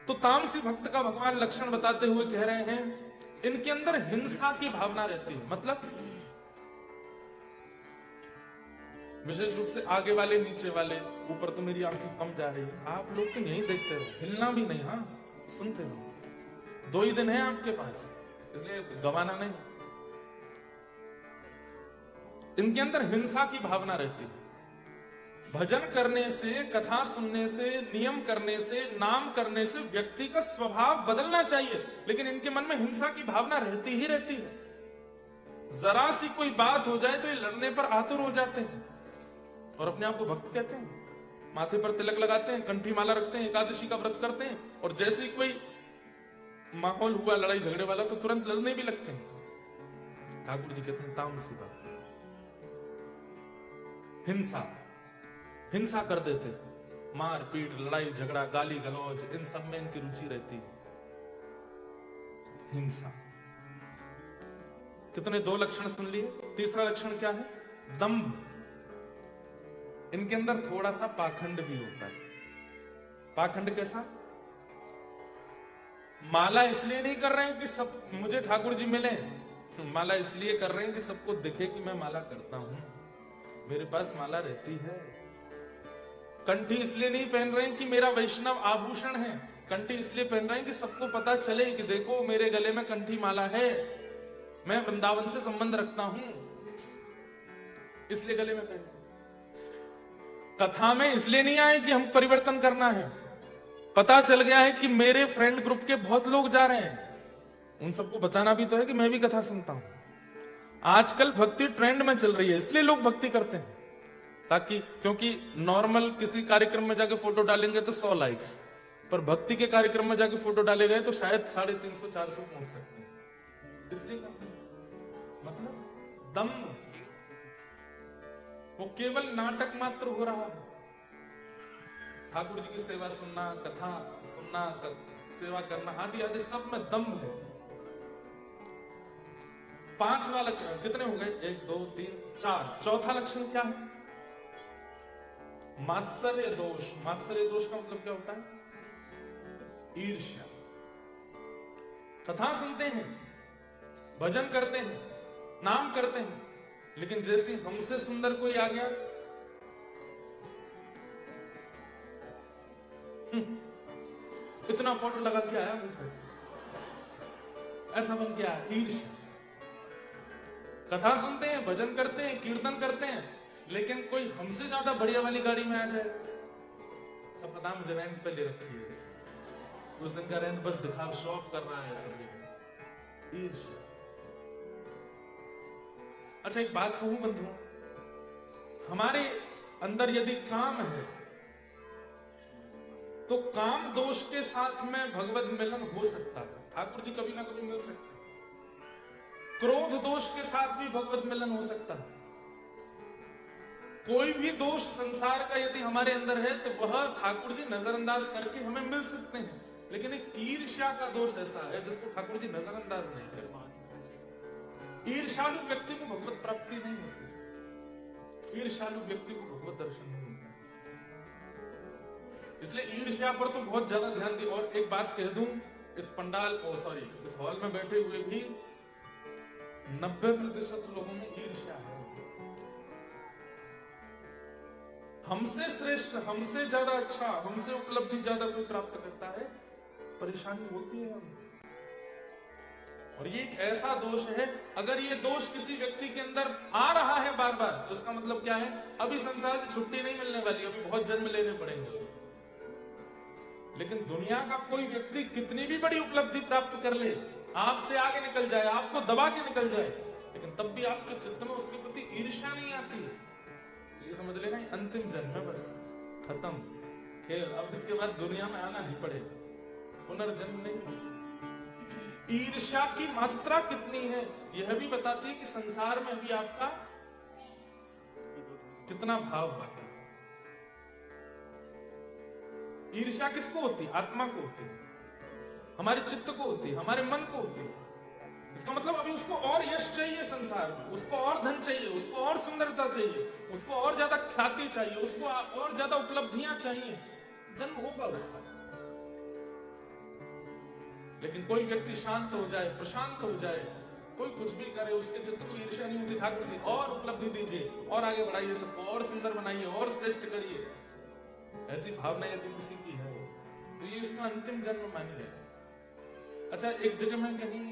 तो तामसी भक्त का भगवान लक्षण बताते हुए कह रहे हैं, इनके अंदर हिंसा की भावना रहती है। मतलब विशेष रूप से आगे वाले नीचे वाले, ऊपर तो मेरी आंखें कम जा रही है, आप लोग तो यही देखते रहो, हिलना भी नहीं, हाँ सुनते रहो। 2 ही दिन है आपके पास, इसलिए गवाना नहीं। इनके अंदर हिंसा की भावना रहती है। भजन करने से, कथा सुनने से, नियम करने से, नाम करने से व्यक्ति का स्वभाव बदलना चाहिए, लेकिन इनके मन में हिंसा की भावना रहती ही रहती है। जरा सी कोई बात हो जाए तो ये लड़ने पर आतुर हो जाते हैं और अपने आप को भक्त कहते हैं। माथे पर तिलक लगाते हैं, कंठी माला रखते हैं, एकादशी का व्रत करते हैं, और जैसे ही कोई माहौल हुआ लड़ाई झगड़े वाला तो तुरंत लड़ने भी लगते हैं। ठाकुर जी कहते हैं तामसी बात, हिंसा कर देते, मार पीट, लड़ाई झगड़ा, गाली गलौज, इन सब में इनकी रुचि रहती है। हिंसा। कितने 2 लक्षण सुन लिए। तीसरा लक्षण क्या है? दंभ। इनके अंदर थोड़ा सा पाखंड भी होता है। पाखंड कैसा? माला इसलिए नहीं कर रहे हैं कि सब मुझे ठाकुर जी मिले, माला इसलिए कर रहे हैं कि सबको दिखे कि मैं माला करता हूं, मेरे पास माला रहती है। कंठी इसलिए नहीं पहन रहे हैं कि मेरा वैष्णव आभूषण है, कंठी इसलिए पहन रहे हैं कि सबको पता चले कि देखो मेरे गले में कंठी माला है, मैं वृंदावन से संबंध रखता हूं, इसलिए गले में पहनते। कथा में इसलिए नहीं आए कि हम परिवर्तन करना है, पता चल गया है कि मेरे फ्रेंड ग्रुप के बहुत लोग जा रहे हैं, उन सबको बताना भी तो है कि मैं भी कथा सुनता हूं। आजकल भक्ति ट्रेंड में चल रही है, इसलिए लोग भक्ति करते हैं, ताकि क्योंकि नॉर्मल किसी कार्यक्रम में जाके फोटो डालेंगे तो 100 लाइक्स, पर भक्ति के कार्यक्रम में जाके फोटो डाले गए तो शायद 350-400 पहुंच सकते हैं, इसलिए मतलब दम, वो केवल नाटक मात्र हो रहा है। ठाकुर जी की सेवा सुनना, कथा सुनना, सेवा करना आदि आदि सब में दम्भ है। 5वां लक्षण कितने हो गए? 1 2 3 4। चौथा लक्षण क्या है? मात्सर्य दोष। मात्सर्य दोष का मतलब क्या होता है? ईर्ष्या। कथा सुनते हैं, भजन करते हैं, नाम करते हैं, लेकिन जैसे हमसे सुंदर कोई आ गया, इतना पाउडर लगा के आया मुंह पे, ऐसा बन के आया, ईर्ष्या। कथा सुनते हैं, भजन करते हैं, कीर्तन करते हैं, लेकिन कोई हमसे ज्यादा बढ़िया वाली गाड़ी में आ जाए, सब पता मुझे रेंट पे ले रखी है, उस दिन का रेंट बस दिखा, शो ऑफ कर रहा है सब जगह, ईर्ष्या। अच्छा एक बात कहूं बंधुओं, हमारे अंदर यदि काम है तो काम दोष के साथ में भगवत मिलन हो सकता है, ठाकुर जी कभी ना कभी मिल सकते हैं। क्रोध दोष के साथ भी भगवत मिलन हो सकता है। कोई भी दोष संसार का यदि हमारे अंदर है तो वह ठाकुर जी नजरअंदाज करके हमें मिल सकते हैं, लेकिन एक ईर्ष्या का दोष ऐसा है जिसको ठाकुर जी नजरअंदाज नहीं कर पाते। ईर्ष्यालु व्यक्ति को भगवत प्राप्ति नहीं होती, ईर्ष्यालु व्यक्ति को भगवत दर्शन नहीं होता। इसलिए ईर्ष्या पर तो बहुत ज्यादा ध्यान दी। और एक बात कह दूं, इस पंडाल इस हॉल में बैठे हुए भी 90% लोगों में ईर्ष्या है। हमसे श्रेष्ठ, हमसे ज्यादा अच्छा, हमसे उपलब्धि ज्यादा कोई प्राप्त करता है, परेशानी होती है हमें। और ये एक ऐसा दोष है, अगर ये दोष किसी व्यक्ति के अंदर आ रहा है बार बार, तो इसका मतलब क्या है? अभी संसार से छुट्टी नहीं मिलने वाली, अभी बहुत जन्म लेने पड़ेंगे उसको। लेकिन दुनिया का कोई व्यक्ति कितनी भी बड़ी उपलब्धि प्राप्त कर ले, आपसे आगे निकल जाए, आपको दबा के निकल जाए, लेकिन तब भी आपके चित्त में उसके प्रति ईर्ष्या नहीं आती है, तो ये समझ लेना अंतिम जन्म है, बस खत्म खेल, अब इसके बाद दुनिया में आना नहीं पड़ेगा, पुनर्जन्म नहीं। ईर्ष्या की मात्रा कितनी है यह भी बताती है कि संसार में भी आपका कितना भाव बाकी। ईर्ष्या किसको होती है? आत्मा को होती है, हमारे चित्त को होती है, हमारे मन को होती है। इसका मतलब अभी उसको और यश चाहिए संसार में, उसको और धन चाहिए, उसको और सुंदरता चाहिए, उसको और ज्यादा ख्याति चाहिए, उसको और ज्यादा उपलब्धियां चाहिए, जन्म होगा उसका। लेकिन कोई व्यक्ति शांत हो जाए, प्रशांत हो जाए, कोई कुछ भी करे, उसके चित्त को ईर्ष्या नहीं होती। ठाकुर जी और उपलब्धि दीजिए, और आगे बढ़ाइए, सबको और सुंदर बनाइए, और श्रेष्ठ करिए, ऐसी भावना यदि किसी की है तो ये उसका अंतिम जन्म मानिए। अच्छा, एक जगह मैं कहीं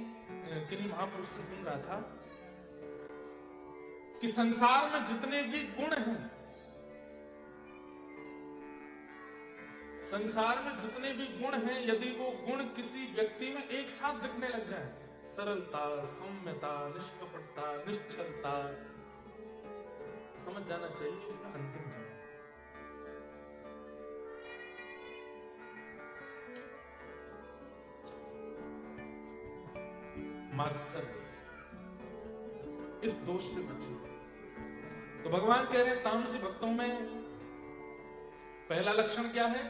किन्हीं महापुरुष से सुन रहा था कि संसार में जितने भी गुण हैं, संसार में जितने भी गुण हैं, यदि वो गुण किसी व्यक्ति में एक साथ दिखने लग जाए, सरलता, सौम्यता, निष्कपटता, निश्चलता, समझ जाना चाहिए उसका अंतिम जन्म। मात्सर्य, इस दोष से बचिए। तो भगवान कह रहे हैं तामसी भक्तों में पहला लक्षण क्या है?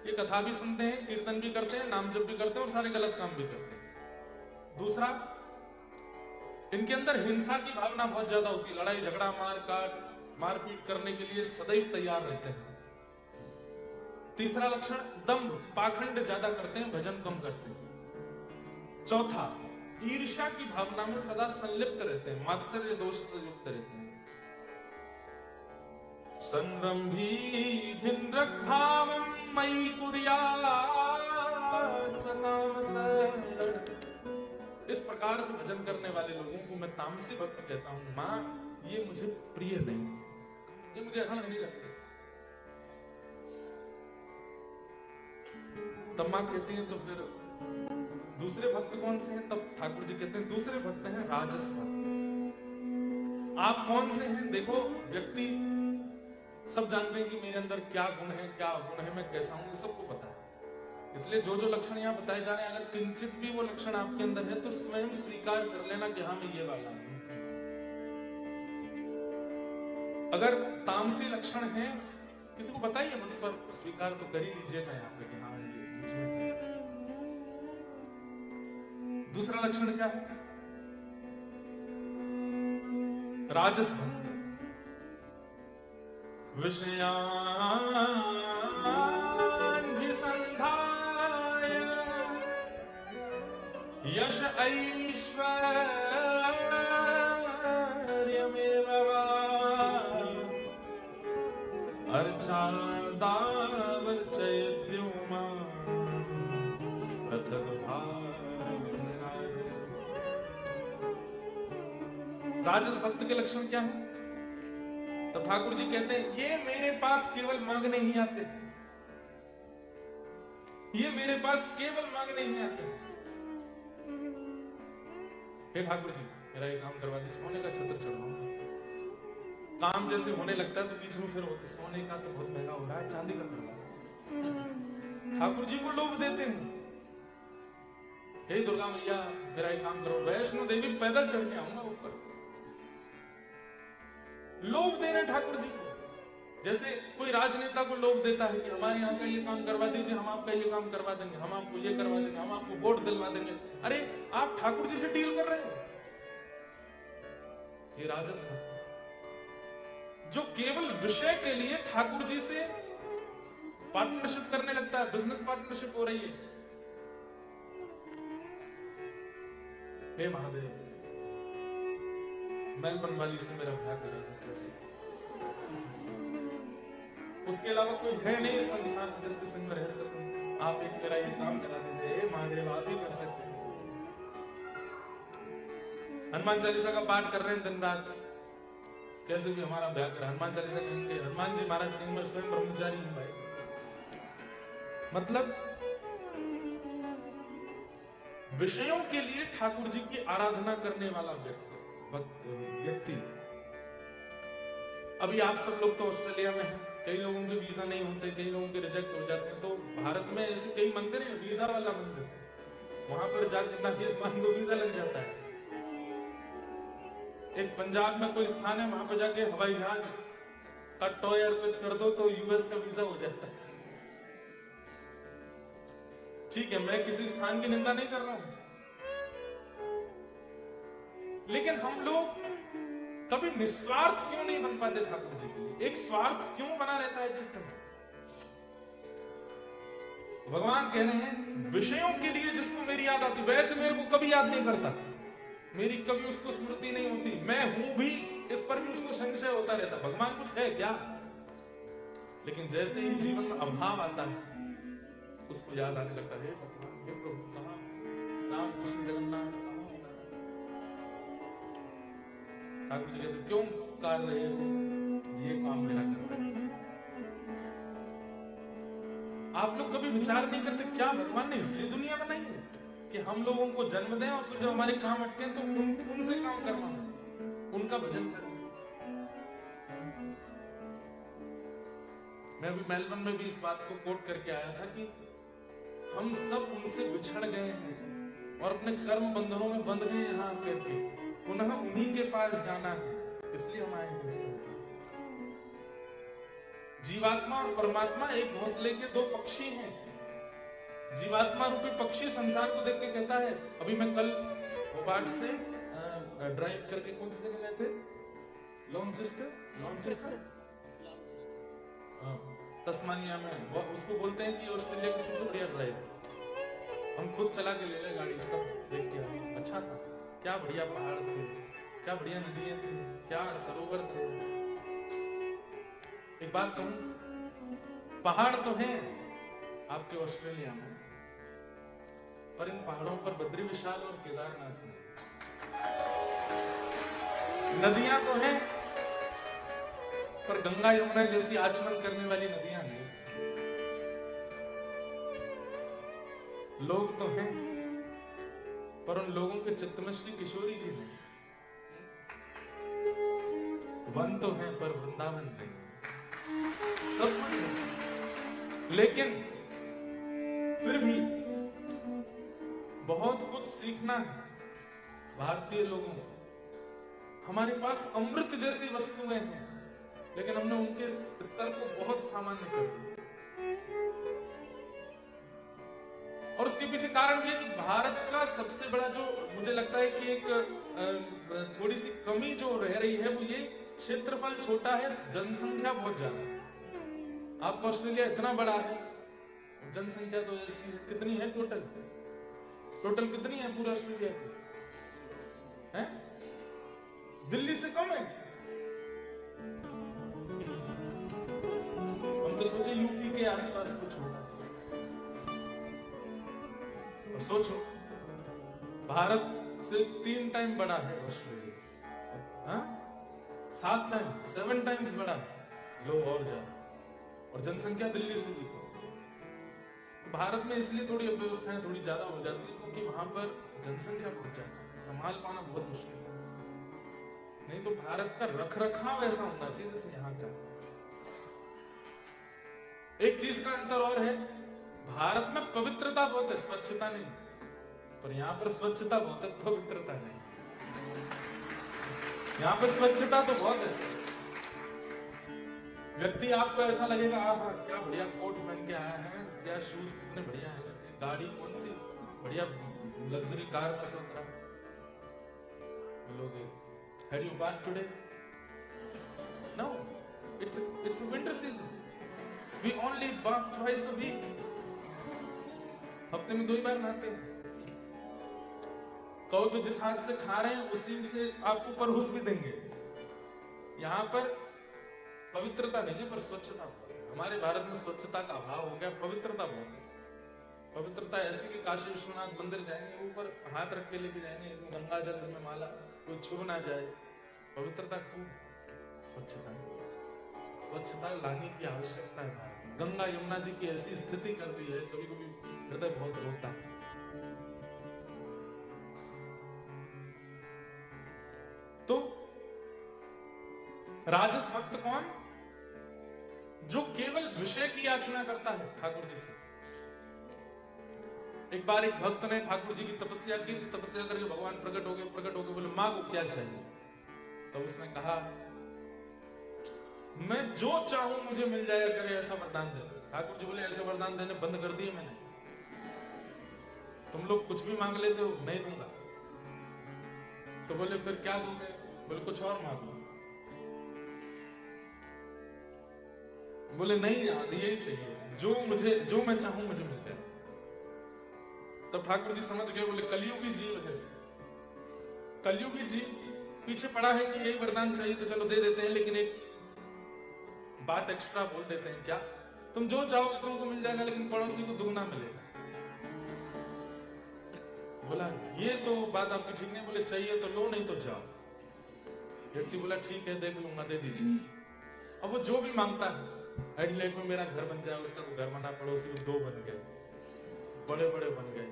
ये कथा भी सुनते हैं, कीर्तन भी करते हैं, नाम जप भी करते हैं और सारे गलत काम भी करते हैं। दूसरा, इनके अंदर हिंसा की भावना बहुत ज्यादा होती है, लड़ाई झगड़ा, मारपीट करने के लिए सदैव तैयार रहते हैं। तीसरा लक्षण, दंभ, पाखंड ज्यादा करते हैं, भजन कम करते हैं। चौथा, ईर्ष्या की भावना में सदा संलिप्त रहते हैं, मात्सर्य दोष से युक्त रहते हैं। संरंभी भिन्द्रक भावं मयि कुर्यात् सताम सर। इस प्रकार से भजन करने वाले लोगों को मैं तामसी भक्त कहता हूं। मां, ये मुझे प्रिय नहीं, ये मुझे अच्छा नहीं लगता। तब मां कहती हैं तो फिर दूसरे भक्त कौन से हैं? तब ठाकुर जी कहते हैं दूसरे भक्त हैं राजस भक्त। आप कौन से हैं? देखो, व्यक्ति सब जानते हैं कि मेरे अंदर क्या गुण है, क्या अवगुण है, मैं कैसा हूं, सबको पता है। इसलिए जो जो लक्षण यहाँ बताए जा रहे हैं, अगर किंचित भी वो लक्षण आपके अंदर है तो स्वयं स्वीकार कर लेना कि हाँ, मैं ये वाला हूं। अगर तामसी लक्षण है, किसी को बताइए मत, पर स्वीकार तो कर ही लीजिएगा यहाँ पे कि हाँ, ये मुझ में है। दूसरा लक्षण क्या है? राजस भक्त। विषयान् संधाय यश ऐश्वर्यमेव वा अर्चादावर्चयद्यो मां पृथक् भाव से राजस। राजस भक्त के लक्षण क्या है? तो ठाकुर जी कहते हैं ये मेरे पास केवल मांगने ही आते, ये मेरे पास केवल मांगने ही आते। हे ठाकुर जी, मेरा ये काम करवा दी, सोने का छत्र चढ़वाऊंगा। काम जैसे होने लगता है तो बीच में फिर सोने का तो बहुत महंगा हो रहा है, चांदी का करवा। ठाकुर जी को लोभ देते हैं, हे दुर्गा मैया मेरा ये काम करो। वैष्णो देवी पैदल चढ़ के आऊंगा ऊपर, लोभ दे रहे ठाकुर जी को। जैसे कोई राजनेता को लोभ देता है कि हमारे यहाँ का ये काम करवा दीजिए, हम आपका ये काम करवा देंगे, हम आपको ये करवा देंगे, हम आपको वोट दिलवा देंगे। अरे आप ठाकुर जी से डील कर रहे हो। ये राजस है जो केवल विषय के लिए ठाकुर जी से पार्टनरशिप करने लगता है, बिजनेस पार्टनरशिप हो रही है। हे महादेव, मेलबर्न वाली से मेरा ब्याह करा दो कैसे? उसके अलावा कोई है नहीं इस संसार में जिसके संग में रह सकूं। आप एक मेरा ये काम करा दीजिए। हे महादेव, आप ही कर सकते हैं। हनुमान चालीसा का पाठ कर रहे हैं दिन रात, कैसे भी हमारा ब्याह करा। हनुमान चालीसा कहेंगे, हनुमान जी महाराज कहेंगे मैं स्वयं ब्रह्मचारी हूं भाई। मतलब विषयों के लिए ठाकुर जी की आराधना करने वाला व्यक्ति। अभी आप सब लोग तो ऑस्ट्रेलिया में हैं, कई लोगों के वीजा नहीं होते, कई लोगों के रिजेक्ट हो जाते हैं। तो भारत में ऐसे कई मंदिर हैं, वीजा वाला मंदिर, वहां पर जाकर नारियल मांगो, वीजा लग जाता है। एक पंजाब में कोई स्थान है, वहां पर जाके हवाई जहाज का टॉय अर्पित कर दो तो यूएस का वीजा हो जाता है। ठीक है, मैं किसी स्थान की निंदा नहीं कर रहा हूं, लेकिन हम लोग कभी निस्वार्थ क्यों नहीं बन पाते ठाकुर जी के लिए? एक स्वार्थ क्यों बना रहता है चित्त में? भगवान कह रहे हैं विषयों के लिए जिसको मेरी याद आती, वैसे मेरे को कभी याद नहीं करता, मेरी कभी उसको स्मृति नहीं होती, मैं हूं भी इस पर भी उसको संशय होता रहता, भगवान कुछ है क्या। लेकिन जैसे ही जीवन में अभाव आता है उसको याद आने लगता है, भगवान हे प्रभु कहां, राम कृष्ण जगन्नाथ कहां हो रहा है। ठाकुर जी कहते क्यों कर रहे हो, ये काम मेरा करवा दीजिए। आप लोग कभी विचार नहीं करते क्या भगवान ने इसलिए दुनिया बनाई है कि हम लोगों को जन्म दें और फिर जब हमारे काम अटके तो उनसे काम करवाना, उनका भजन करना। मैं अभी मेलबर्न में भी इस बात को कोट करके आया था कि हम सब उनसे बिछड़ गए हैं और अपने कर्म बंधनों में बंध गए यहाँ आकर के, पुनः उन्हीं के पास जाना है, इसलिए हम आए हैं इस संसार। जीवात्मा और परमात्मा एक घोंसले के दो पक्षी हैं। जीवात्मा रूपी पक्षी संसार को देख के कहता है, अभी मैं कल होबार्ट से ड्राइव करके कौन सी जगह गए थे, लॉन्चेस्टर तस्मानिया में, वो उसको बोलते हैं कि ऑस्ट्रेलिया की सबसे बढ़िया ड्राइव। हम खुद चला के ले गए गाड़ी, सब देख के अच्छा था, क्या बढ़िया पहाड़ थे, क्या बढ़िया नदियां थी, क्या सरोवर थे। एक बात कहूं, पहाड़ तो हैं आपके ऑस्ट्रेलिया में, पर इन पहाड़ों पर बद्री विशाल और केदारनाथ नहीं। नदियां तो हैं पर गंगा यमुना जैसी आचमन करने वाली नदियां नहीं। लोग तो हैं पर उन लोगों के चित्त में श्री किशोरी जी नहीं। वन तो है पर वृंदावन नहीं। सब कुछ है लेकिन फिर भी बहुत कुछ सीखना है भारतीय लोगों को। हमारे पास अमृत जैसी वस्तुएं हैं लेकिन हमने उनके स्तर को बहुत सामान्य कर दिया। और उसके पीछे कारण भी है कि भारत का सबसे बड़ा जो मुझे लगता है कि एक थोड़ी सी कमी जो रह रही है वो ये क्षेत्रफल छोटा है, जनसंख्या बहुत ज्यादा है। आपका ऑस्ट्रेलिया इतना बड़ा है, जनसंख्या तो ऐसी है, कितनी है टोटल कितनी है पूरा ऑस्ट्रेलिया की? है दिल्ली से कम है। हम तो सोचे यूपी के आसपास कुछ होगा। और सोचो भारत से 3 टाइम बड़ा है ऑस्ट्रेलिया, हाँ 7 टाइम्स बड़ा है, लोग और ज्यादा, और जनसंख्या दिल्ली से भी कम। भारत में इसलिए थोड़ी अव्यवस्थाएं थोड़ी ज्यादा हो जाती है क्योंकि वहां पर जनसंख्या बहुत ज्यादा है, संभाल पाना बहुत मुश्किल है। नहीं तो भारत का रखरखाव ऐसा होना चाहिए जैसे यहाँ का। एक चीज का अंतर और है, भारत में पवित्रता बहुत है, स्वच्छता नहीं, पर यहाँ पर स्वच्छता बहुत है, पवित्रता नहीं। यहाँ पर स्वच्छता तो बहुत है, व्यक्ति आपको ऐसा लगेगा हाँ क्या बढ़िया कोट पहन के आया है, क्या शूज कितने बढ़िया है इसके, गाड़ी कौन सी बढ़िया लग्जरी कार में से उतरा। बोलोगे Had you bath today? No, it's a winter season. We only bath twice a week. हफ्ते में 2 ही बार नहाते हैं। कहो तो जिस हाथ से खा रहे हैं उसी से आपको परहुस भी देंगे। यहाँ पर पवित्रता नहीं है पर स्वच्छता बहुत है। हमारे भारत में स्वच्छता का अभाव हो गया, पवित्रता बहुत है। पवित्रता ऐसी कि काशी विश्वनाथ मंदिर जाएंगे, ऊपर हाथ रख के लेके जाएंगे, इसमें गंगा जल, इसमें माला, कोई छू ना जाए। पवित्रता खूब, स्वच्छता लाने की आवश्यकता है भारत में। गंगा यमुना जी की ऐसी स्थिति कर दी है, कभी कभी हृदय बहुत रोता है। तो राजस भक्त कौन? जो केवल विषय की याचना करता है ठाकुर जी से। एक बार एक भक्त ने ठाकुर जी की तपस्या की, तपस्या करके भगवान प्रकट हो गए, बोले मांगो क्या चाहिए। तो उसने कहा मैं जो चाहूं मुझे मिल जाया करे, ऐसा वरदान दे दो। ठाकुर जी बोले ऐसे वरदान देने बंद कर दिए मैंने, तुम लोग कुछ भी मांग लेते हो, नहीं दूंगा। तो बोले फिर क्या दोगे? बोले कुछ और मांगो। बोले नहीं यार यही चाहिए, जो मैं चाहूं मुझे मिल जाए। तब ठाकुर जी समझ गए, बोले कलयुगी जीव है, कलयुगी जीव पीछे पड़ा है कि यही वरदान चाहिए तो चलो दे देते हैं, लेकिन एक बात एक्स्ट्रा बोल देते हैं, क्या? तुम जो चाहोगे तुमको मिल जाएगा, लेकिन पड़ोसी को दुगना मिलेगा। बोला ये तो बात आपकी ठीक नहीं। बोले चाहिए तो लो, नहीं तो जाओ। व्यक्ति बोला ठीक है, देख लूंगा, दे दीजिए। अब वो जो भी मांगता है, एडिलेड में मेरा घर बन जाए, उसका तो घर बना, पड़ोसी को 2 बन गए, बड़े बड़े बन गए।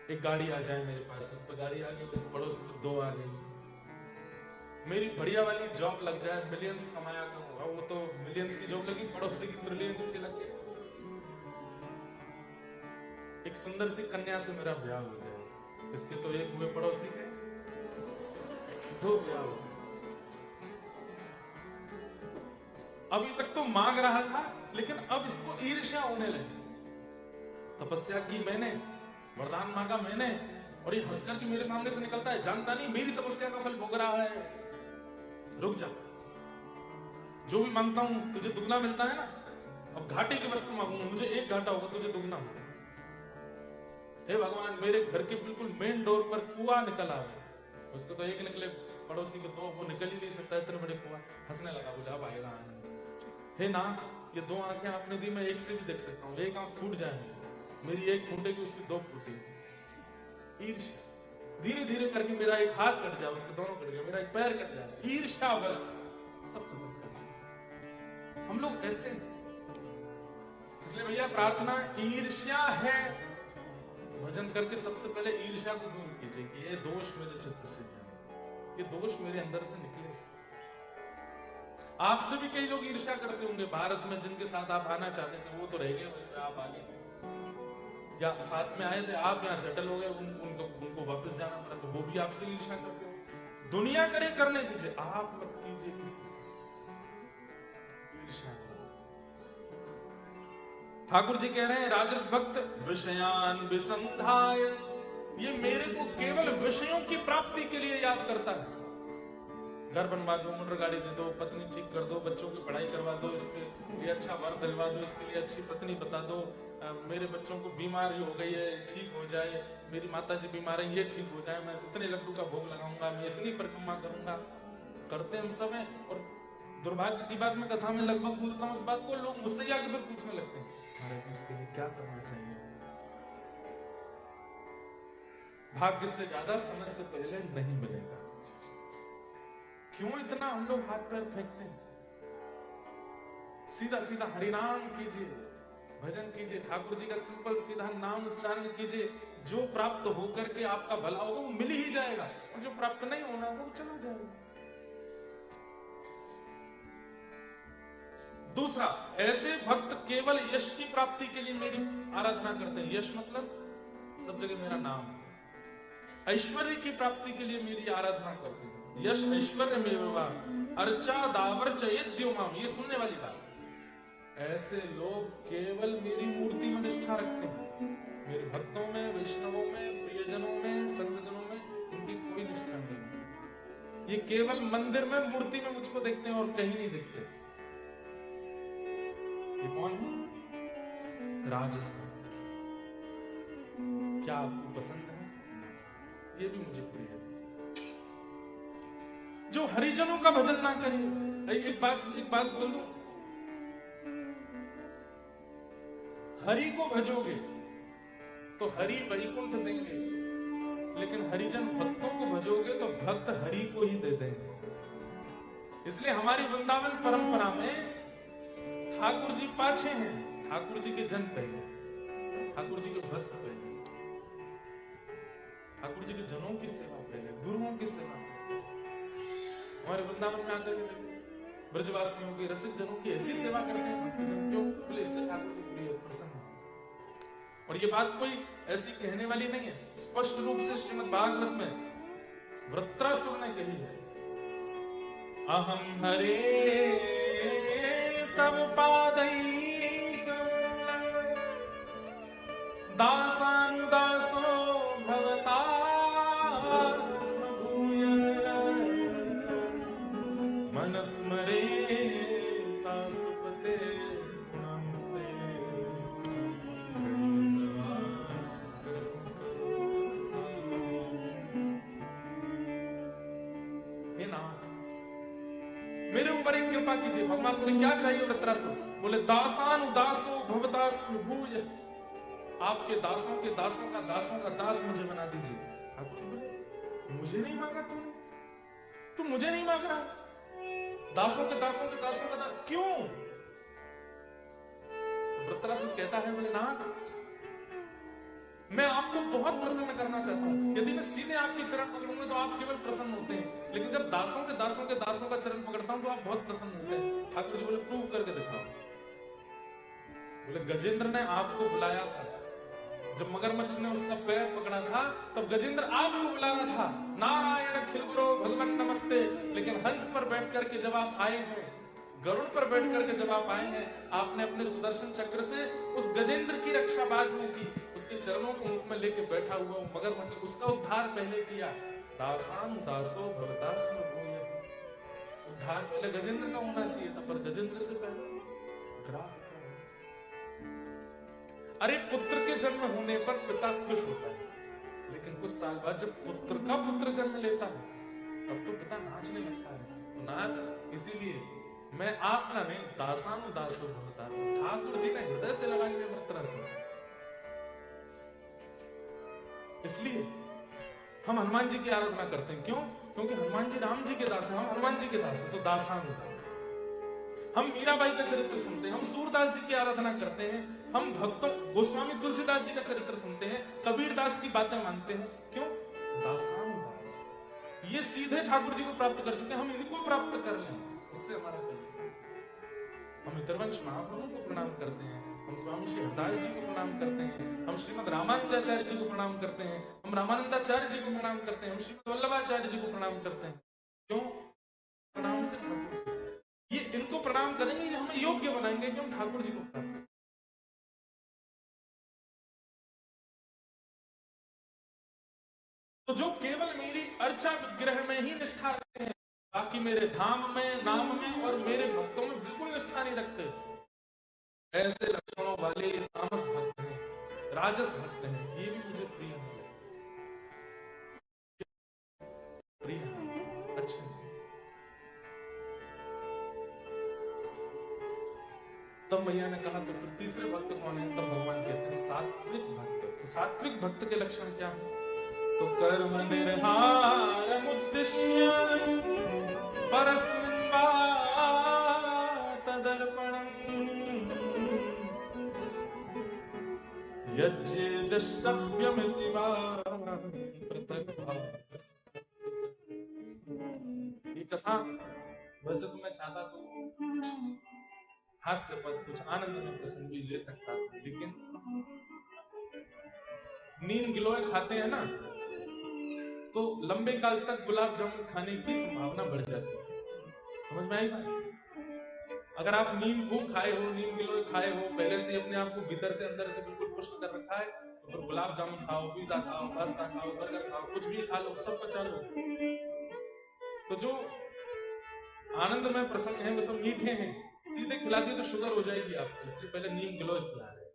एक गाड़ी आ जाए मेरे पास, उस पर गाड़ी आ गई, उस पड़ोसी को 2 आ गई। मेरी बढ़िया वाली जॉब लग जाए, मिलियंस कमाया करूंगा, वो तो मिलियंस की जॉब लगी, पड़ोसी की ट्रिलियंस की लग गई। एक सुंदर सी कन्या से मेरा ब्याह हो जाए, इसके तो 1 हुए, पड़ोसी के 2 ब्याह हो। अभी तक तो मांग रहा था, लेकिन अब इसको ईर्ष्या होने लगी। तपस्या की मैंने, वरदान मांगा मैंने, और ये हंसकर के मेरे सामने से निकलता है, जानता नहीं मेरी तपस्या का फल भोग रहा है। रुक जा, जो भी मांगता हूं तुझे दुगना मिलता है ना, अब घाटे की वस्तु मांगूंगा, मुझे 1 घाटा होगा, तुझे दुगना होगा। हे भगवान, मेरे घर के बिल्कुल मेन डोर पर कुआं निकल आवे, उसको तो 1 निकले, पड़ोसी को 2, वो निकल ही नहीं सकता, इतने बड़े कुआं। हंसने लगा, बोले अब आएगा आनंद। हे नाथ, ये 2 आंखें आपने दी, मैं 1 से भी देख सकता हूँ, 1 आंख फूट जाए मेरी 1 फूटेगी, उसकी 2 फूटेगी। ईर्ष्या, धीरे धीरे करके मेरा 1 हाथ कट जाए, उसके दोनों कट गए, मेरा 1 पैर कट जाए, ईर्ष्या बस सब खत्म कर दिया। हम लोग ऐसे, इसलिए भैया प्रार्थना ईर्ष्या है, भजन करके सबसे पहले ईर्ष्या को दूर कीजिए कि ये दोष मेरे चित्त से जाए, ये दोष मेरे अंदर से निकले। आपसे भी कई लोग ईर्ष्या करते होंगे, भारत में जिनके साथ आप आना चाहते थे वो तो रह गए, आप आगे, या साथ में आए थे, आप यहाँ सेटल हो गए, उनको वापस जाना पड़ा, तो वो भी आपसे ईर्ष्या करते हो। दुनिया करे करने दीजिए, आप मत कीजिए किसी से ईर्ष्या। ठाकुर जी कह रहे हैं, राजस भक्त विषयान विसंधाय, ये मेरे को केवल विषयों की प्राप्ति के लिए याद करता है। घर बनवा दो, मोटर गाड़ी दे दो, पत्नी ठीक कर दो, बच्चों की पढ़ाई करवा दो, इसके लिए अच्छा वर दिलवा दो, इसके लिए अच्छी पत्नी बता दो, मेरे बच्चों को बीमारी हो गई है, ठीक हो जाए, मेरी माता जी बीमार है, ये ठीक हो जाए, मैं इतने लड्डू का भोग लगाऊंगा, मैं इतनी परिक्रमा करूंगा। करते हम सब हैं, और दुर्भाग्य की बात, मैं कथा में लगभग बोलता हूँ इस बात को, लोग मुझसे आके फिर पूछने लगते हैं, महाराज उसके लिए क्या करना चाहिए? भाग्य से ज्यादा समय से पहले नहीं मिलेगा। क्यों इतना हम लोग हाथ पैर फेंकते हैं? सीधा सीधा हरिनाम कीजिए, भजन कीजिए, ठाकुर जी का सिंपल सीधा नाम उच्चारण कीजिए, जो प्राप्त होकर के आपका भला होगा वो मिल ही जाएगा, और जो प्राप्त नहीं होना वो चला जाएगा। दूसरा, ऐसे भक्त केवल यश की प्राप्ति के लिए मेरी आराधना करते हैं। यश मतलब सब जगह मेरा नाम है। ऐश्वर्य की प्राप्ति के लिए मेरी आराधना करते हैं। यश ऐश्वर्य में विवाह अर्चा दावर चयद्योमाम, ये सुनने वाली बात। ऐसे लोग केवल मेरी मूर्ति में निष्ठा रखते हैं। मेरे भक्तों में, वैष्णवों में, प्रियजनों में, संतजनों में इनकी कोई निष्ठा नहीं। ये केवल मंदिर में, मूर्ति में मुझको देखते हैं और कहीं नहीं देखते। ये कौन है? राजस भक्त। क्या आपको पसंद है? ये भी मुझे प्रिय है। जो हरिजनों का भजन ना करे। एक बात बोल दूं, हरि को भजोगे तो हरि वैकुंठ देंगे, लेकिन हरिजन भक्तों को भजोगे तो भक्त हरि को ही दे देंगे। इसलिए हमारी वृंदावन परंपरा में ठाकुर जी पाछे हैं, ठाकुर जी के जन पहले, ठाकुर जी के भक्त पहले, ठाकुर जी के जनों की सेवा पहले, गुरुओं की सेवा पहले। हमारे वृंदावन में आकर के देखो, ब्रजवासियों के रसिक जनों की ऐसी सेवा करते हैं भक्तजन, क्यों? बोले इससे ठाकुर जी प्रिय प्रसन्न। और ये बात कोई ऐसी कहने वाली नहीं है, स्पष्ट रूप से श्रीमद् भागवत में वृत्रासुर ने कही है, अहम हरे तब पादैक दासानुदासो भवता स्मभूय मनस्मरे तासुपते नमस्ते। पर एक कृपा कीजिए। भगवान बोले क्या चाहिए वृत्रासुर? बोले दासान उदासो भवदास भूय, आपके दासों के दासों का दास मुझे बना दीजिए। ठाकुर जी बोले मुझे नहीं मांगा तूने, तू मुझे नहीं मांग रहा, दासों के दास क्यों? वृत्रासुर कहता है बोले नाथ, मैं आपको बहुत प्रसन्न करना चाहता हूं। यदि मैं सीधे आपके चरण पकड़ूंगा तो आप केवल प्रसन्न होते हैं, लेकिन जब दासों के दासों का चरण पकड़ता हूं तो आप बहुत प्रसन्न होते हैं। ठाकुर जी बोले प्रूव करके दिखाओ। बोले गजेंद्र ने आपको बुलाया था, जब मगरमच्छ ने उसका पैर पकड़ा था तब गजेंद्र आपको बुला रहा था, नारायण खिलगुरो भगवान नमस्ते। लेकिन हंस पर बैठ करके जब आप आए हैं, गरुड़ पर बैठ करके जब आप आए हैं, आपने अपने सुदर्शन चक्र से उस गजेंद्र की रक्षा बाद में की, उसके चरणों को मुख में लेके बैठा हुआ वो मगरमच्छ, उसका उद्धार पहले किया। दासान दासो भवदास भूय, उद्धार पहले गजेंद्र का होना चाहिए था, पर गजेंद्र से पहले ग्राह। अरे पुत्र के जन्म होने पर पिता खुश होता है, लेकिन कुछ साल बाद जब पुत्र का पुत्र जन्म लेता है तब तो पिता नाचने लगता है। तो नाथ, इसीलिए मैं आपका नहीं, दासान उदासो भवदास। ठाकुर जी ने हृदय से लगा लिया वृत्रासुर। इसलिए हम हनुमान जी की आराधना करते हैं। क्यों? क्योंकि हनुमान जी राम जी के दास हैं, हम हनुमान जी के दास हैं, तो दासान उदास। हम मीराबाई का चरित्र सुनते हैं, हम सूरदास जी की आराधना करते हैं, हम भक्तों गोस्वामी तुलसीदास जी का चरित्र सुनते हैं, कबीर दास की बातें मानते हैं। क्यों? दासान उदास। ये सीधे ठाकुर जी को प्राप्त कर चुके हैं, हम इनको प्राप्त कर लें, उससे हमारा कल्याण। हम इतरवंश महाप्रभु को प्रणाम करते हैं, हम स्वामी श्री हरदास जी को प्रणाम करते हैं, हम श्रीमद रामानुजाचार्य जी को प्रणाम करते हैं, हम रामानंदाचार्य जी को प्रणाम करते हैं, हम श्रीमद वल्लभाचार्य जी को प्रणाम करते हैं। क्यों? प्रणाम से ठाकुर जी, ये इनको प्रणाम करेंगे, ये हमें योग्य बनाएंगे कि हम ठाकुर जी को प्राप्त करें। तो जो केवल मेरी अर्चा विग्रह में ही निष्ठा रखते हैं, बाकी मेरे धाम में, नाम में और मेरे भक्तों में बिल्कुल निष्ठा नहीं रखते, ऐसे लक्षणों वाले तामस भक्त हैं, राजस भक्त हैं, ये भी मुझे प्रिय नहीं लगते। प्रिय नहीं, अच्छे नहीं। तब मैया ने कहा तो फिर तीसरे भक्त कौन है? तब भगवान कहते हैं सात्विक भक्त। तो सात्विक भक्त के लक्षण क्या है? तो कर्म निर्हार उद्देश्य परस्मिन् वा तदर्पणम् यज्ञेदष्टव्यमिति वा पृथक् भाव। ये कथा वैसे तो मैं चाहता तो हास्य पद, कुछ आनंद में प्रसंग भी ले सकता था, लेकिन नीम गिलोय खाते हैं ना, तो लंबे काल तक गुलाब जामुन खाने की संभावना बढ़ जाती है। समझ में आई बात? अगर आप नीम खूब खाए हो, नीम गिलोय खाए हो, पहले से अपने आप को भीतर से अंदर से बिल्कुल पुष्ट कर रखा है, तो फिर गुलाब जामुन खाओ, पिज्जा खाओ, पास्ता खाओ, बर्गर खाओ, कुछ भी खा लो, सब पचा लो। तो जो आनंद में प्रसंग है वो सब मीठे हैं, सीधे खिला दिए तो शुगर हो जाएगी आपको, इसलिए पहले नीम गिलोय खिला रहे,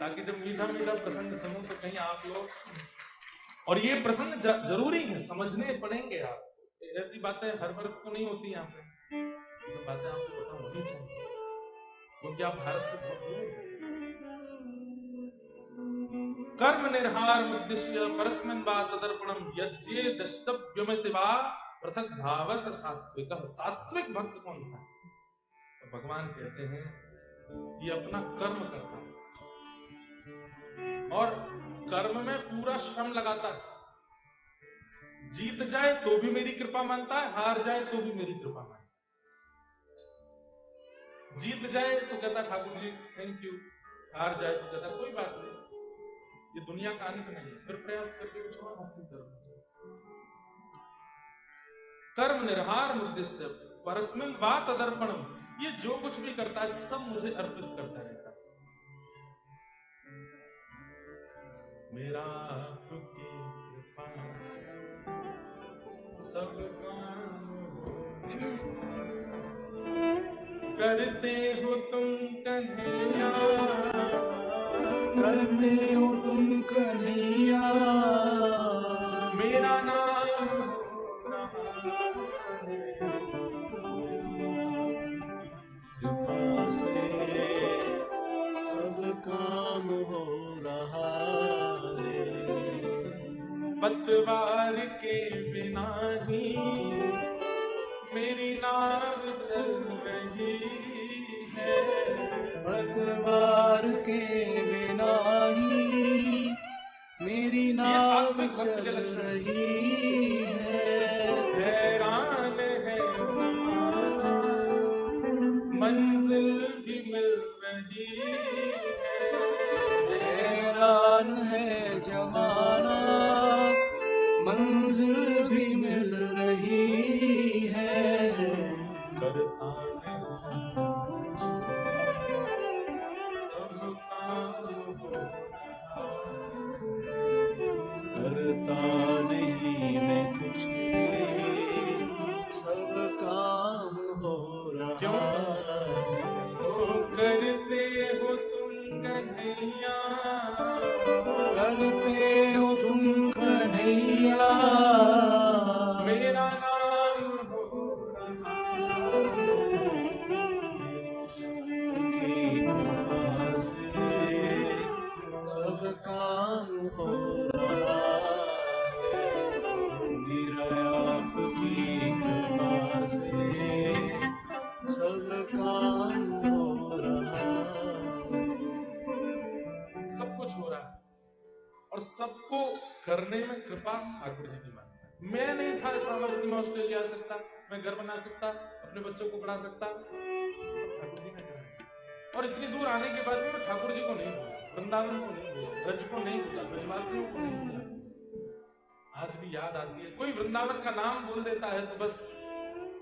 ताकि जब मीठा मीठा प्रसंग सुनो तो कहीं आप लोग, और ये प्रसंग जरूरी है, समझने पड़ेंगे आप, ऐसी बातें हर वर्ष तो नहीं होती यहाँ पे, ये सब बातें आपको पता होनी चाहिए, क्योंकि आप भारत से बहुत दूर हैं। कर्म निर्हार उद्देश्य परस्मिन् वा तदर्पणम् यज्ञे दष्टव्यमिति वा पृथक् भावस सात्विक। सात्विक भक्त कौन सा? तो भगवान कहते हैं ये अपना कर्म करता है और कर्म में पूरा श्रम लगाता है, जीत जाए तो भी मेरी कृपा मानता है, हार जाए तो भी मेरी कृपा मानता है। जीत जाए तो कहता ठाकुर जी थैंक यू, हार जाए तो कहता कोई बात नहीं, ये दुनिया का अंत नहीं है, फिर प्रयास करके कुछ और हासिल करो। कर्म निर्हार उद्देश्य परस्मिन् वा तदर्पणम्, ये जो कुछ भी करता है सब मुझे अर्पित करता रहता है। मेरा खुद की कृपा से सब काम करते हो तुम कन्हैया, करते हो तुम कन्हैया, मेरा नाम हो रहा है। पतवार के बिना ही मेरी नाव चल रही है। पतवार के बिना ही मेरी नाव चल रही है। हैरान है ज़माना, मंजिल भी मिल रही है। हैरान है जमाना, मंजिल भी मिल रही है। करता है सब काम हो रहा। करता नहीं मैं कुछ भी, सब काम हो रहा है। तो करते हो तुम कन्हैया, करते हो तुम कन्हैया, मेरा नाम हो रहा। की कृपा से सब काम हो रहा है। मेरा आपकी कृपा से सब काम हो रहा है। सब कुछ हो रहा है और सबको करने में कृपा ठाकुर जी की मानता है। मैं नहीं था सामर्थ्य, मैं ऑस्ट्रेलिया आ सकता, मैं घर बना सकता, अपने बच्चों को पढ़ा सकता, सब ठाकुर जी ने करा। और इतनी दूर आने के बाद भी मैं ठाकुर जी को नहीं भूला, वृंदावन को नहीं भूला, ब्रज को नहीं भूला, ब्रजवासियों को नहीं भूला। आज भी याद आती है। कोई वृंदावन का नाम बोल देता है तो बस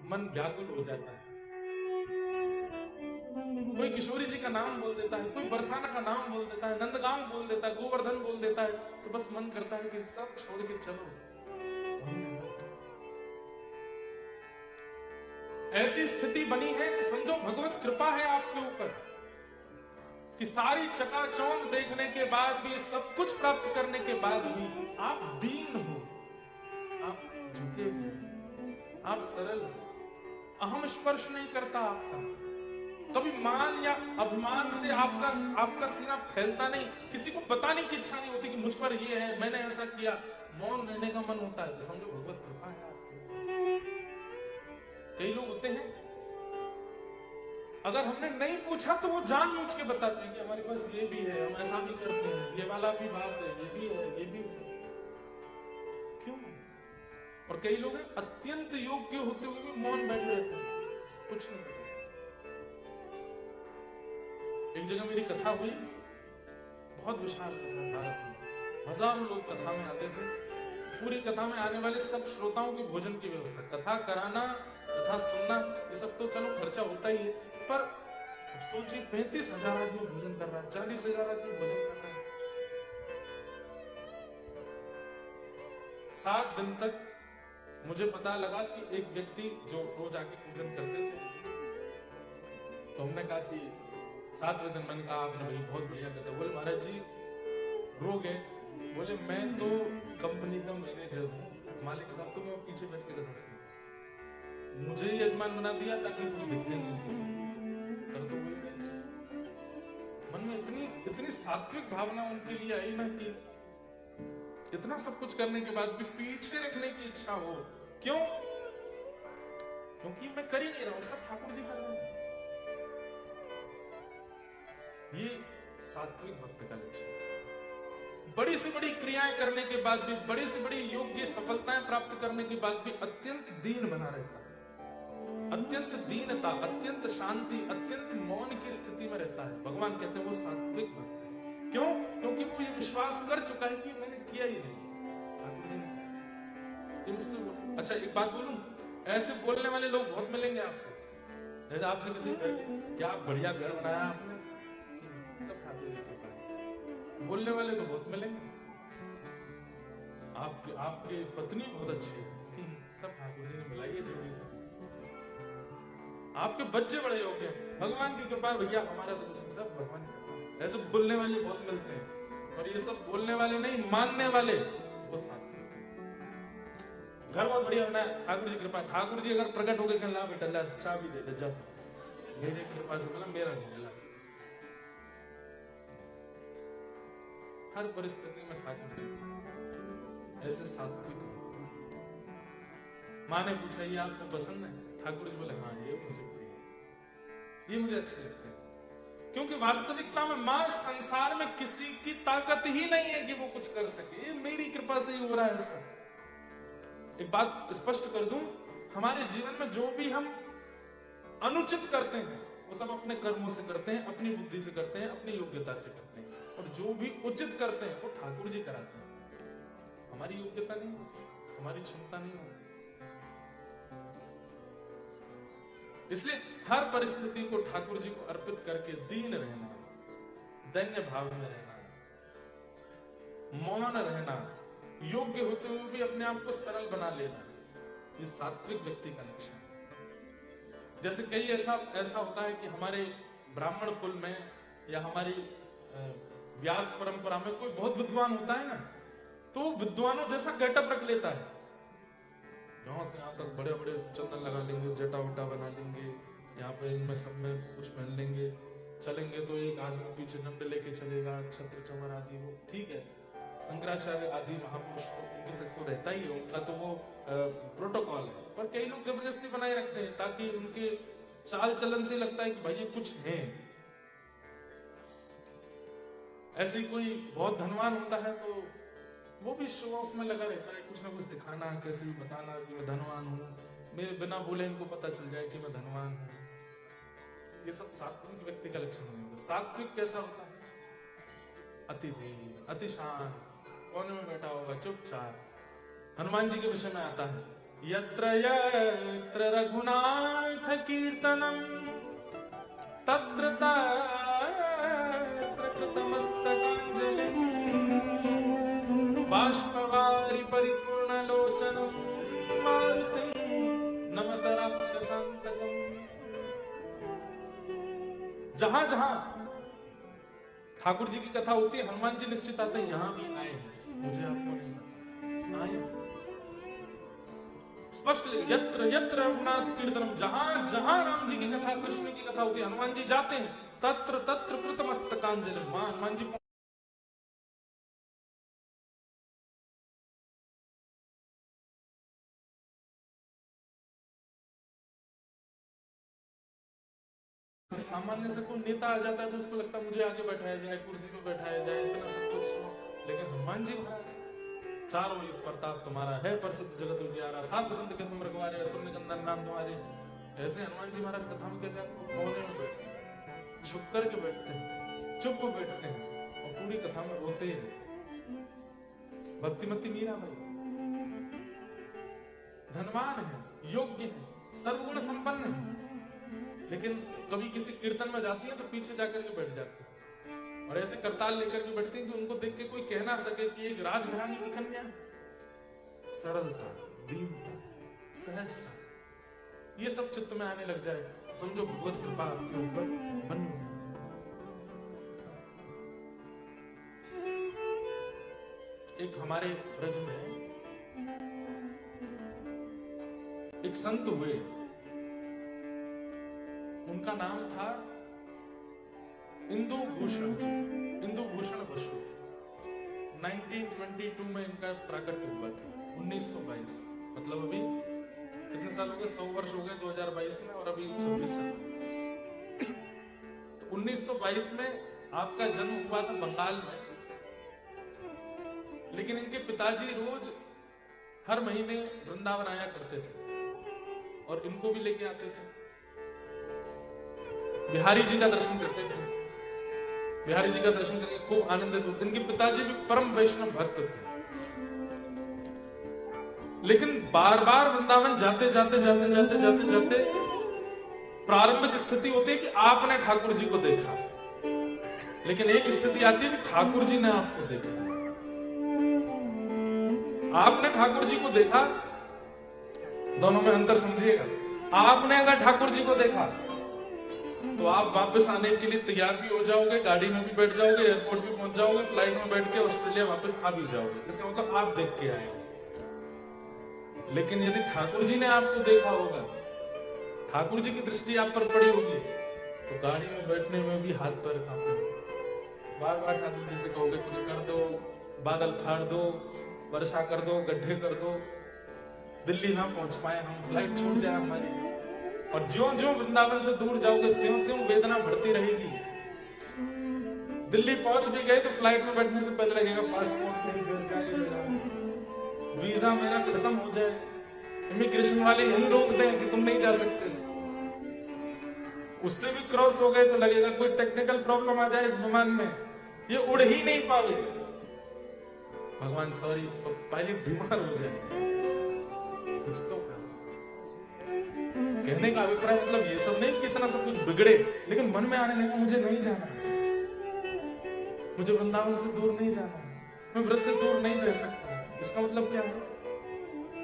मन व्याकुल हो जाता है। कोई किशोरी जी का नाम बोल देता है, कोई बरसाना का नाम बोल देता है, नंदगांव बोल देता है, गोवर्धन बोल देता है, तो बस मन करता है कि सब छोड़ के चलो। ऐसी स्थिति बनी है कि समझो भगवत कृपा है आपके ऊपर कि सारी चकाचौंध देखने के बाद भी, सब कुछ प्राप्त करने के बाद भी आप दीन हो, आप झुके हुए, आप सरल हो, अहम स्पर्श नहीं करता आपका। कभी मान या अभिमान से आपका सीना फैलता नहीं। किसी को बताने की इच्छा नहीं होती कि मुझ पर ये है, मैंने ऐसा किया। मौन रहने का मन होता है तो समझो भगवत कृपा है आपकी। कई लोग होते हैं, अगर हमने नहीं पूछा तो वो जानबूझ के बताते हैं कि हमारे पास ये भी है, हम ऐसा भी करते हैं, ये वाला भी बात है, ये भी है, ये भी है। क्यों? और कई लोग अत्यंत योग्य होते हुए भी मौन बैठे रहते हैं, कुछ नहीं बताते। एक जगह मेरी कथा हुई, बहुत विशाल कथा, भारत में हजारों लोग कथा में आते थे। पूरी कथा में आने वाले सब श्रोताओं के भोजन की व्यवस्था, कथा कराना, कथा सुनना, ये सब तो चलो खर्चा होता ही है, पर सोचिए 35,000 आदमी भोजन कर रहा है, 40,000 आदमी भोजन कर रहा है। 7 दिन तक मुझे पता लगा कि एक व्यक्ति जो रोज आके पूजन करते थे, तो हमने कहा कि 7वें दिन मैंने कहा आपने भाई बहुत बढ़िया कथा। बोले महाराज जी रो गए। बोले मैं तो कंपनी का मैनेजर हूँ, मालिक साहब तो मैं पीछे बैठ के कथा सुन, मुझे ही यजमान बना दिया ताकि कोई दिखने नहीं किसी कर दो। मन में इतनी सात्विक भावना उनके लिए आई ना कि इतना सब कुछ करने के बाद भी पीछे रखने की इच्छा हो। क्यों? क्योंकि मैं कर ही नहीं रहा हूं, सब ठाकुर जी कर रहे हैं। ये सात्विक भक्त का लक्ष्य है। बड़ी से बड़ी क्रियाएं करने के बाद भी, बड़ी से बड़ी योग्य सफलताएं प्राप्त करने के बाद भी अत्यंत दीन बना रहता है, अत्यंत दीनता, अत्यंत शांति, अत्यंत मौन की स्थिति में रहता है। भगवान कहते हैं वो सात्विक भक्त है। क्यों? क्योंकि वो ये विश्वास कर चुका है कि मैंने किया ही नहीं, ठाकुर जी ने किया। मुझसे अच्छा एक बात बोलूं, ऐसे बोलने वाले लोग बहुत मिलेंगे आपको। जैसे आपने किसी घर, क्या बढ़िया घर बनाया आपने, सब ठाकुर जी के पास। बोलने वाले तो बहुत मिलेंगे, आपके पत्नी बहुत अच्छी है, सब ठाकुर जी ने मिलाई है जोड़ी। आपके बच्चे बड़े योग्य हैं, भगवान की कृपा है भैया, हमारा तो कुछ नहीं, सब भगवान की कृपा। ऐसे बोलने वाले बहुत मिलते हैं, और ये सब बोलने वाले नहीं, मानने वाले वो सात्विक है। घर बहुत बढ़िया बनाया, ठाकुर जी कृपा। ठाकुर जी अगर प्रकट हो गए, ला बेटा ला चाबी दे दे, जा मेरे कृपा से बोला, मेरा नहीं ला। हर परिस्थिति में ठाकुर जी ऐसे सात्विक। माँ ने पूछा ये आपको पसंद है? ठाकुर जी बोले हाँ ये मुझे प्रिय है, ये मुझे अच्छे लगते हैं। क्योंकि वास्तविकता में माँ इस संसार में किसी की ताकत ही नहीं है कि वो कुछ कर सके, ये मेरी कृपा से ही हो रहा है सब। एक बात स्पष्ट कर दूं, हमारे जीवन में जो भी हम अनुचित करते हैं वो सब अपने कर्मों से करते हैं, अपनी बुद्धि से करते हैं, अपनी योग्यता से करते हैं, और जो भी उचित करते हैं वो ठाकुर जी कराते हैं। हमारी योग्यता नहीं होती, हमारी क्षमता नहीं होती। इसलिए हर परिस्थिति को ठाकुर जी को अर्पित करके दीन रहना, दैन्य भाव में रहना, मौन रहना, योग्य होते हुए भी अपने आप को सरल बना लेना, ये सात्विक व्यक्ति का लक्षण है। जैसे कई ऐसा होता है कि हमारे ब्राह्मण कुल में या हमारी व्यास परंपरा में कोई बहुत विद्वान होता है ना, तो विद्वानों जैसा गेटअप रख लेता है, यहाँ से यहाँ तक बड़े बड़े चंदन लगा लेंगे, जटा उटा बना लेंगे, यहाँ पे इनमें सब में कुछ पहन लेंगे, चलेंगे तो एक आदमी पीछे डंडे लेके चलेगा, छत्र चमर आदि, वो ठीक है। शंकराचार्य आदि महापुरुष उनके सब तो रहता ही है, उनका तो वो प्रोटोकॉल है। पर कई लोग जबरदस्ती बनाए रखते हैं ताकि उनके चाल चलन से लगता है कि भाई ये कुछ है। ऐसे कोई बहुत धनवान होता है तो वो भी शो ऑफ में लगा रहता है, कुछ ना कुछ दिखाना, कैसे भी बताना कि मैं धनवान हूँ, मेरे बिना बोले इनको पता चल जाए कि मैं धनवान हूँ। ये सब सात्विक व्यक्ति का लक्षण नहीं होगा। सात्विक कैसा होता है? अति धीर, अति शांत, कोने में बैठा होगा चुपचाप। हनुमान जी के विषय में आता है, यत्र यत्र रघुनाथ कीर्तनम तत्र तत्र कृतमस्तकांजलिं बाष्पवारि परिपूर्ण लोचनम मारुतिं नमत राक्षसांतकम्। जहां जहां ठाकुर जी की कथा होती है, हनुमान जी निश्चित आते हैं, यहां भी आए हैं, मुझे आपको नहीं पता, आए स्पष्ट यत्र यत्र रघुनाथ कीर्तनम, जहां जहां राम जी की कथा, कृष्ण की कथा होती है, हनुमान जी जाते हैं, तत्र तत्र कृतमस्तकांजलिं। हनुमान जी सामान्य से कोई नेता आ जाता है तो उसको लगता है मुझे आगे बैठाया जाए, कुर्सी पे बैठाया जाए, इतना सब कुछ सुनो। लेकिन हनुमान जी महाराज, चारों युग प्रताप तुम्हारा है, प्रसिद्ध जगत उजियारा, सात बसंत के तुम रखवारे, सुन कंदन नाम तुम्हारे। ऐसे हनुमान जी महाराज कथा में कैसे आपको कोने में बैठते हैं, झुक करके बैठते हैं, चुप बैठते हैं और पूरी कथा में रोते ही रहते। भक्तिमती मीरा भाई धनवान है, योग्य है, सर्वगुण संपन्न है, लेकिन कभी किसी कीर्तन में जाती है तो पीछे जाकर के बैठ जाती है, और ऐसे करताल लेकर के बैठती है कि उनको देख के कोई कह ना सके कि एक राजघराने की कन्या है। सरलता, दीनता, सहजता, ये सब चित्त में आने लग जाए, समझो भगवत कृपा आपके ऊपर बनी है। एक हमारे ब्रज में एक संत हुए, उनका नाम था इंदु भूषण जी, इंदु भूषण बसु। 1922 में इनका प्राकट्य हुआ था, 1922, मतलब अभी कितने साल हो गए, 100 वर्ष हो गए 2022 में, और अभी 26 चल रहा है। तो 1922 में आपका जन्म हुआ था बंगाल में, लेकिन इनके पिताजी रोज हर महीने वृंदावन आया करते थे और इनको भी लेके आते थे, बिहारी जी का दर्शन करते थे, बिहारी जी का दर्शन करके खूब आनंदित होते। इनके पिताजी भी परम वैष्णव भक्त थे, लेकिन बार बार वृंदावन जाते जाते जाते जाते जाते जाते प्रारंभिक स्थिति होती है कि आपने ठाकुर जी को देखा, लेकिन एक स्थिति आती है कि ठाकुर जी ने आपको देखा। आपने ठाकुर जी को देखा, दोनों में अंतर समझिएगा। आपने अगर ठाकुर जी को देखा तो आप वापस आने के लिए तैयार भी हो जाओगे, गाड़ी में भी बैठ जाओगे, एयरपोर्ट भी पहुंच जाओगे, फ्लाइट में बैठ के ऑस्ट्रेलिया वापस आ भी जाओगे। इसका मतलब आप देख के आए। लेकिन यदि ठाकुर जी ने आपको देखा होगा, ठाकुर जी की दृष्टि आप पर पड़ी होगी, तो गाड़ी में बैठने में भी हाथ पैर कांपे, बार बार ठाकुर जी से कहोगे कुछ कर दो, बादल फाड़ दो, वर्षा कर दो, गड्ढे कर दो, दिल्ली ना पहुंच पाए हम, फ्लाइट छूट जाए हमारी। और ज्यों ज्यों वृंदावन से दूर जाओगे त्यों त्यों वेदना बढ़ती रहेगी। दिल्ली पहुंच भी गए तो फ्लाइट में बैठने से पहले लगेगा पासपोर्ट नहीं गिर जाए मेरा, वीजा मेरा खत्म हो जाए, इमिग्रेशन वाले यहीं रोक दें कि तुम नहीं जा सकते। उससे भी क्रॉस हो गए तो लगेगा कोई टेक्निकल प्रॉब्लम आ जाए इस विमान में, ये उड़ ही नहीं पावे। भगवान सॉरी, पायलट बीमार हो जाए, कुछ तो कर। कहने का अभिप्राय मतलब ये सब नहीं कि इतना सब कुछ बिगड़े, लेकिन मन में आने लगा मुझे नहीं जाना है, मुझे वृंदावन से दूर नहीं जाना है, मैं व्रत से दूर नहीं रह सकता। इसका मतलब क्या है?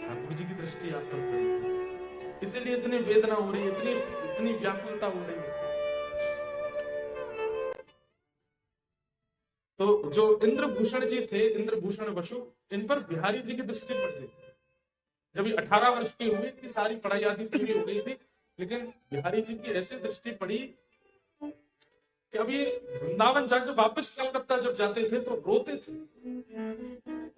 ठाकुर जी की दृष्टि आप पर पड़ी, इसीलिए इतनी वेदना हो रही है, इतनी व्याकुलता हो रही है। तो जो इंद्रभूषण जी थे, इंद्रभूषण वसु, इन पर बिहारी जी की दृष्टि पड़ गई। जब ये 18 वर्ष के हुए, इतनी सारी पढ़ाई आदि पूरी हो गई थी, लेकिन बिहारी जी की ऐसी दृष्टि पड़ी कि अब ये वृंदावन जाके वापस कलकत्ता जब जाते थे तो रोते थे।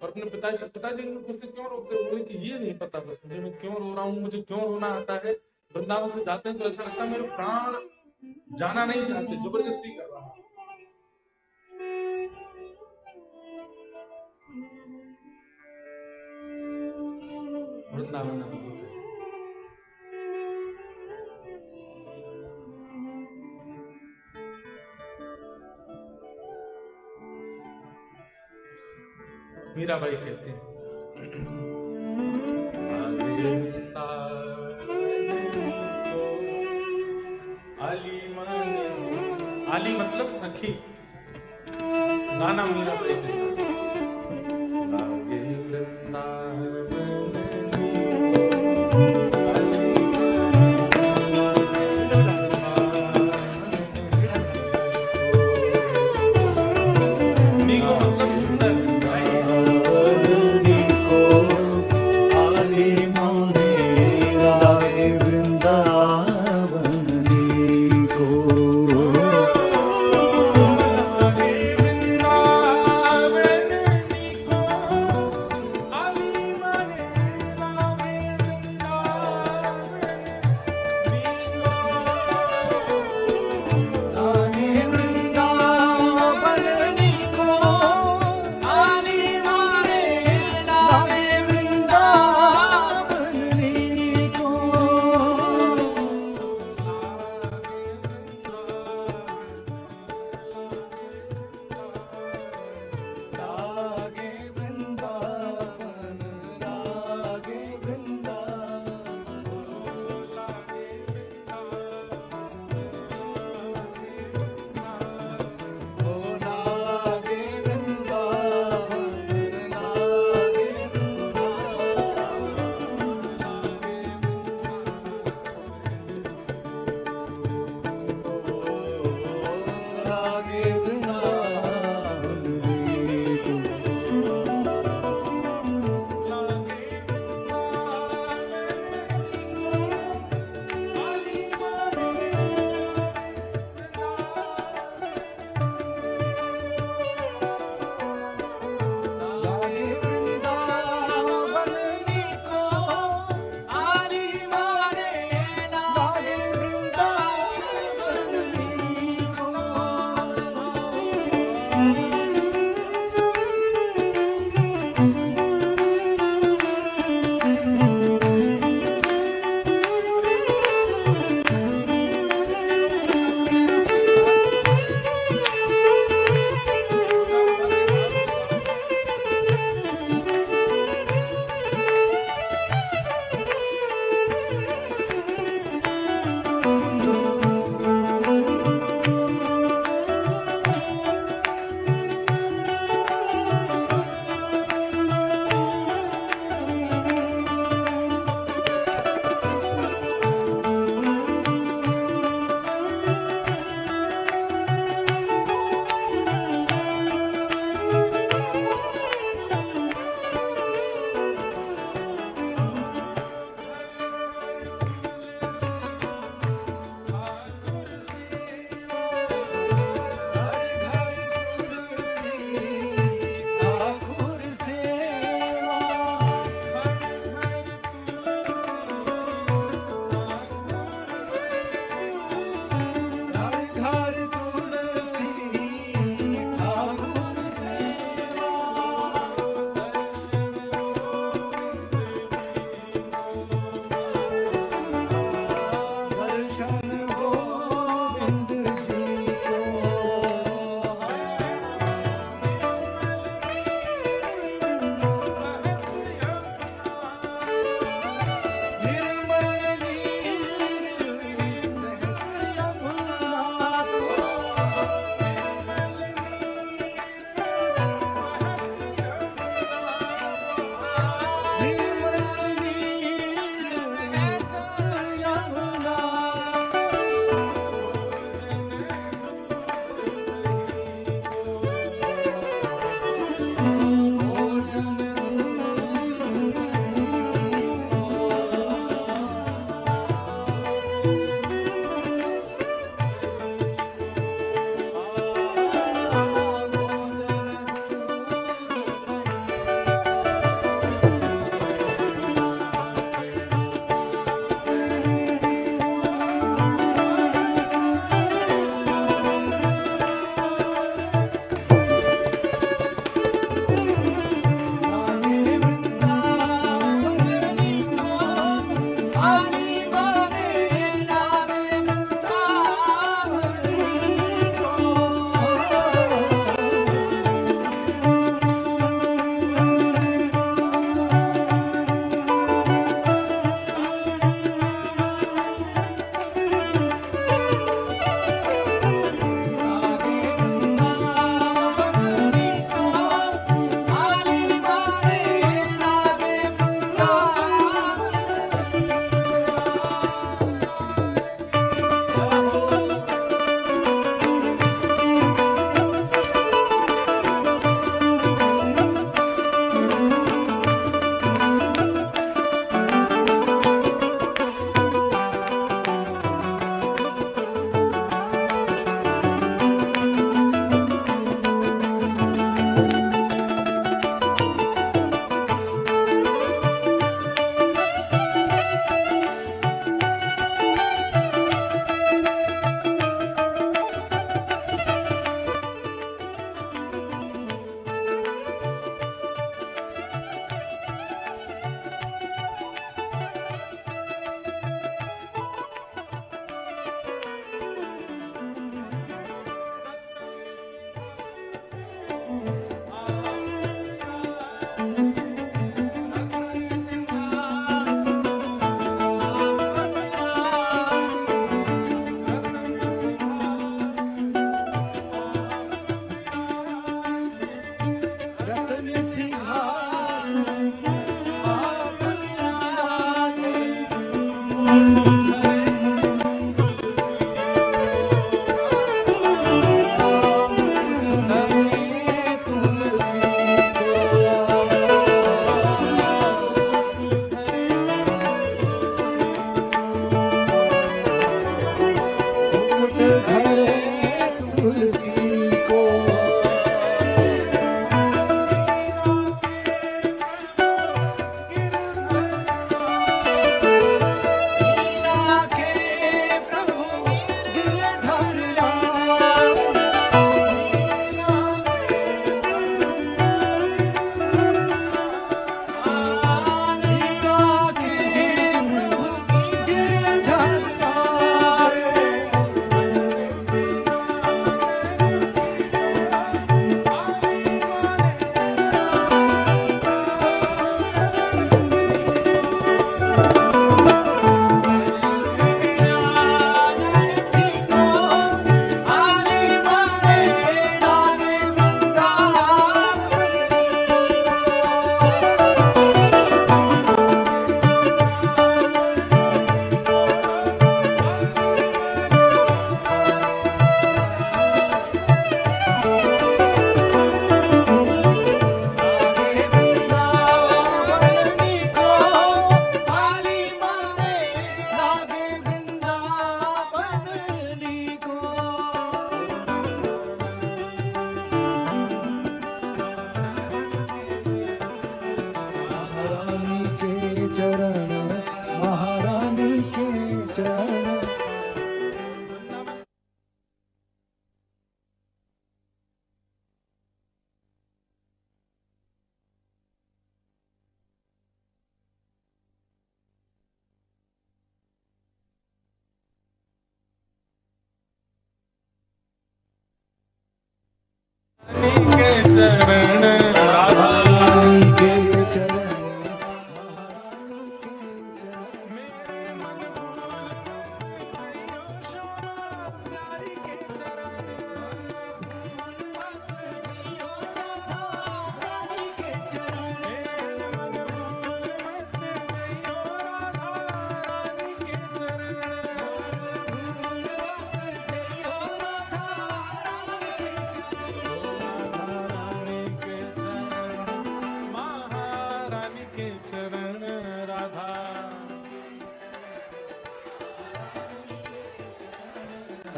और अपने पिताजी ने पूछते क्यों रोते हो? बोले कि ये नहीं पता बस मुझे, मैं क्यों रो रहा हूँ, मुझे क्यों रोना आता है। वृंदावन से जाते हैं तो ऐसा लगता है मेरे प्राण जाना नहीं चाहते, जबरदस्ती कर रहा हूं। वृंदावन अद्भुत है। मीराबाई कहते हैं आली मतलब सखी, गाना मीराबाई के साथ। लागे वृंदावन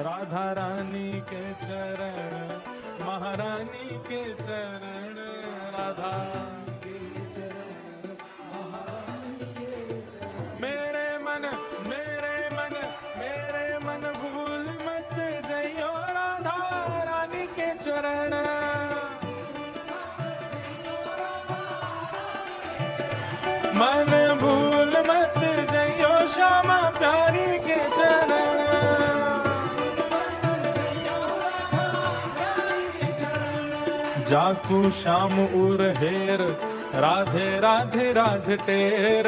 राधा रानी के चरण, महारानी के चरण, राधा के चरण, महारानी के चरण। मेरे मन भूल मत जइयो राधा रानी के चरण। मन भूल मत जइयो श्यामा प्यारी के चरण। जाकू श्याम उर हेर राधे राधे राधे टेर।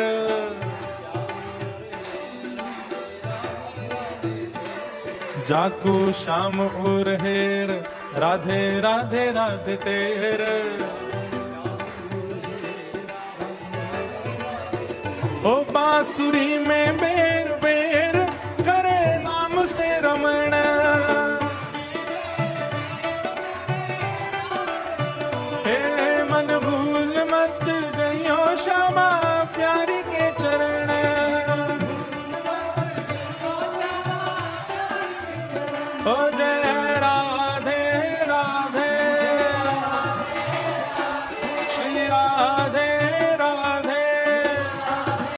जाकू श्याम उर हेर राधे राधे राधे टेर। ओ बांसुरी में बेर बेर करे नाम से रमण। हे मन भूल मत जइयो श्यामा प्यारी के चरण। ओ